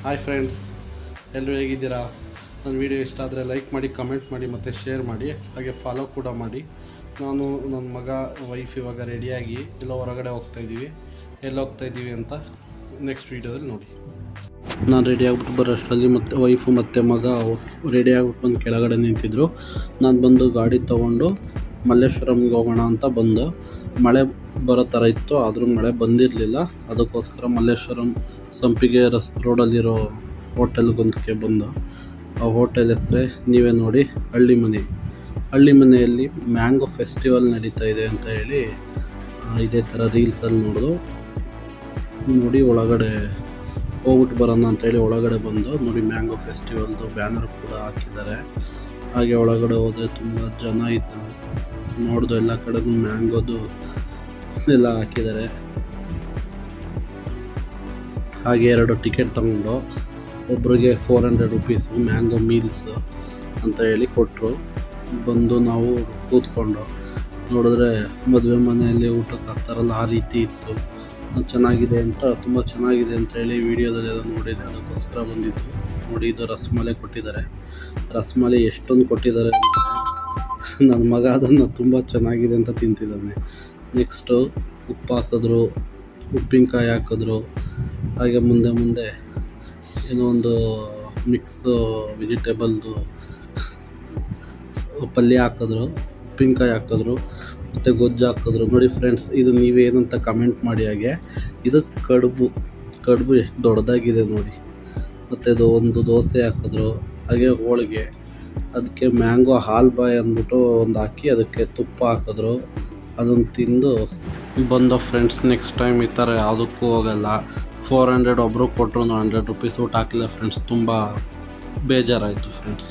Hi friends, ಎಲ್ಲರೂ ಹೇಗಿದ್ದೀರಾ? ನನ್ನ ವೀಡಿಯೋ ಇಷ್ಟ ಆದರೆ ಲೈಕ್ ಮಾಡಿ, ಕಮೆಂಟ್ ಮಾಡಿ ಮತ್ತು ಶೇರ್ ಮಾಡಿ, ಹಾಗೆ ಫಾಲೋ ಕೂಡ ಮಾಡಿ. ನಾನು ನನ್ನ ಮಗ ವೈಫ್ ಇವಾಗ ರೆಡಿಯಾಗಿ ಎಲ್ಲೋ ಹೊರಗಡೆ ಹೋಗ್ತಾಯಿದ್ದೀವಿ. ಎಲ್ಲಿ ಹೋಗ್ತಾಯಿದ್ದೀವಿ ಅಂತ ನೆಕ್ಸ್ಟ್ ವೀಡಿಯೋದಲ್ಲಿ ನೋಡಿ. ನಾನು ರೆಡಿ ಆಗ್ಬಿಟ್ಟು ಬರೋಷ್ಟರಲ್ಲಿ ಮತ್ತು ವೈಫು ಮತ್ತು ಮಗ ರೆಡಿ ಆಗ್ಬಿಟ್ಟು ಬಂದು ಕೆಳಗಡೆ ನಿಂತಿದ್ದರು. ನಾನು ಬಂದು ಗಾಡಿ ತೊಗೊಂಡು ಮಲ್ಲೇಶ್ವರಂಗೆ ಹೋಗೋಣ ಅಂತ ಬಂದು, ಮಳೆ ಬರೋ ಥರ ಇತ್ತು, ಆದರೂ ಮಳೆ ಬಂದಿರಲಿಲ್ಲ. ಅದಕ್ಕೋಸ್ಕರ ಮಲ್ಲೇಶ್ವರಂ ಸಂಪಿಗೆ ರೋಡಲ್ಲಿರೋ ಹೋಟೆಲ್ಗೊಂದಕ್ಕೆ ಬಂದು, ಆ ಹೋಟೆಲ್ ಹೆಸರೇ ನೀವೇ ನೋಡಿ, ಹಳ್ಳಿ ಮನೆಯಲ್ಲಿ ಮ್ಯಾಂಗೋ ಫೆಸ್ಟಿವಲ್ ನಡೀತಾ ಇದೆ ಅಂತ ಹೇಳಿ ಇದೇ ಥರ ರೀಲ್ಸಲ್ಲಿ ನೋಡಿ ಒಳಗಡೆ ಹೋಗ್ಬಿಟ್ಟು ಬರೋಣ ಅಂತೇಳಿ ಒಳಗಡೆ ಬಂದು ನೋಡಿ, ಮ್ಯಾಂಗೋ ಫೆಸ್ಟಿವಲ್ದು ಬ್ಯಾನರ್ ಕೂಡ ಹಾಕಿದ್ದಾರೆ. ಹಾಗೆ ಒಳಗಡೆ ಹೋದರೆ ತುಂಬ ಜನ ಇದ್ದರು. ನೋಡ್ದು ಎಲ್ಲ ಕಡೆನೂ ಮ್ಯಾಂಗೋದು ಎಲ್ಲ ಹಾಕಿದ್ದಾರೆ. ಹಾಗೆ 2 ಟಿಕೆಟ್ ತಗೊಂಡು ಒಬ್ರಿಗೆ 400 ರುಪೀಸು ಮ್ಯಾಂಗೋ ಮೀಲ್ಸ್ ಅಂತ ಹೇಳಿ ಕೊಟ್ಟರು. ಬಂದು ನಾವು ಕೂತ್ಕೊಂಡು ನೋಡಿದ್ರೆ ಮದುವೆ ಮನೆಯಲ್ಲಿ ಊಟಕ್ಕೆ ಹಾಕ್ತಾರಲ್ಲ ಆ ರೀತಿ ಇತ್ತು. ಚೆನ್ನಾಗಿದೆ ಅಂತ, ತುಂಬ ಚೆನ್ನಾಗಿದೆ ಅಂತ ಹೇಳಿ ವೀಡಿಯೋದಲ್ಲೆಲ್ಲ ನೋಡಿದೆ, ಅದಕ್ಕೋಸ್ಕರ ಬಂದಿದ್ದು. ನೋಡಿ, ಇದು ರಸಮಲೈ ಕೊಟ್ಟಿದ್ದಾರೆ. ರಸಮಲೈ ಎಷ್ಟೊಂದು ಕೊಟ್ಟಿದ್ದಾರೆ ಅಂದರೆ ನನ್ನ ಮಗ ಅದನ್ನು ತುಂಬ ಚೆನ್ನಾಗಿದೆ ಅಂತ ತಿಂತಿದ್ದಾನೆ. ನೆಕ್ಸ್ಟು ಉಪ್ಪು ಹಾಕಿದ್ರು, ಉಪ್ಪಿನಕಾಯಿ ಹಾಕಿದ್ರು. ಹಾಗೆ ಮುಂದೆ ಏನೋ ಒಂದು ಮಿಕ್ಸ್ ವೆಜಿಟೇಬಲ್ದು ಪಲ್ಯ ಹಾಕಿದ್ರು, ಉಪ್ಪಿನಕಾಯಿ ಹಾಕಿದ್ರು ಮತ್ತು ಗೊಜ್ಜು ಹಾಕಿದ್ರು. ನೋಡಿ ಫ್ರೆಂಡ್ಸ್, ಇದು ನೀವೇನಂತ ಕಮೆಂಟ್ ಮಾಡಿ. ಹಾಗೆ ಇದು ಕಡುಬು ಎಷ್ಟು ದೊಡ್ಡದಾಗಿದೆ ನೋಡಿ. ಮತ್ತು ಇದು ಒಂದು ದೋಸೆ ಹಾಕಿದ್ರು, ಹಾಗೆ ಹೋಳಿಗೆ, ಅದಕ್ಕೆ ಮ್ಯಾಂಗೋ ಹಾಲ್ಬಾಯ್ ಅಂದ್ಬಿಟ್ಟು ಒಂದು ಹಾಕಿ ಅದಕ್ಕೆ ತುಪ್ಪ ಹಾಕಿದ್ರು. ಅದನ್ನು ತಿಂದು ಬಂದೋ ಫ್ರೆಂಡ್ಸ್. ನೆಕ್ಸ್ಟ್ ಟೈಮ್ ಈ ಥರ ಯಾವುದಕ್ಕೂ ಹೋಗಲ್ಲ. 400 ಒಬ್ಬರು ಕೊಟ್ಟರು, 100 ರುಪೀಸ್ ಊಟ ಹಾಕಿಲ್ಲ ಫ್ರೆಂಡ್ಸ್. ತುಂಬ ಬೇಜಾರಾಯಿತು ಫ್ರೆಂಡ್ಸ್.